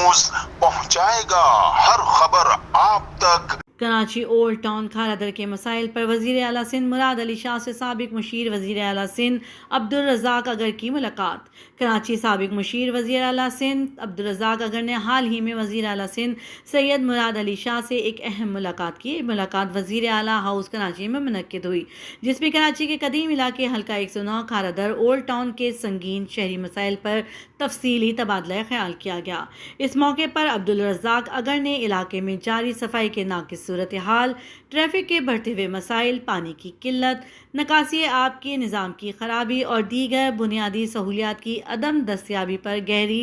News पहुंचाएगा हर खबर आप तक। कराची ओल्ड टाउन खारादर के मसाइल पर वज़ीर आला सिंध मुराद अली शाह से साबिक मुशीर वज़ीर आला सिंध अब्दुल रज़ाक अगर की मुलाकात। कराची साबिक मुशीर वज़ीर आला सिंध अब्दुल रज़ाक अगर ने हाल ही में वज़ीर आला सिंध सैयद मुराद अली शाह से एक अहम मुलाकात की। मुलाकात वज़ीर आला हाउस कराची में मुनक्किद हुई, जिसमें कराची के कदीम इलाके हल्का 109 खारादर ओल्ड टाउन के संगीन शहरी मसाइल पर तफसीली तबादला ख्याल किया गया। इस मौके पर अब्दुल रज़ाक अगर ने इलाके में जारी सफाई के नाक़िस सूरत हाल, ट्रैफिक के बढ़ते हुए मसाइल, पानी की किल्लत, निकासी आब के निज़ाम की खराबी और दीगर बुनियादी सहूलियात की अदम दस्तयाबी पर गहरी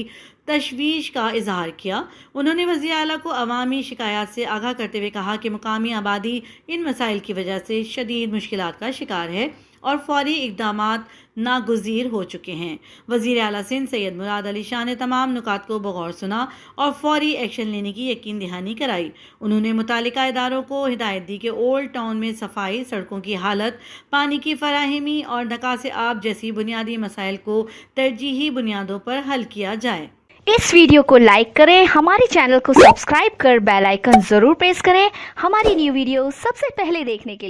तशवीश का इजहार किया। उन्होंने वज़ीर आला को अवामी शिकायत से आगाह करते हुए कहा कि मुकामी आबादी इन मसाइल की वजह से शदीद मुश्किलात का शिकार है और फौरी इक़दामात नागुज़ीर हो चुके हैं। वज़ीर आला सिंध सैयद मुराद अली शाह ने तमाम नुकात को बगौर सुना और फौरी एक्शन लेने की यकीन दहानी कराई। उन्होंने मुतालिका इदारों को हिदायत दी कि ओल्ड टाउन में सफाई, सड़कों की हालत, पानी की फराहमी और निकासी आब जैसी बुनियादी मसाइल को तरजीही बुनियादों पर हल किया जाए। इस वीडियो को लाइक करें, हमारे चैनल को सब्सक्राइब कर बेल आइकन जरूर प्रेस करें हमारी न्यू वीडियो सबसे पहले देखने के लिए।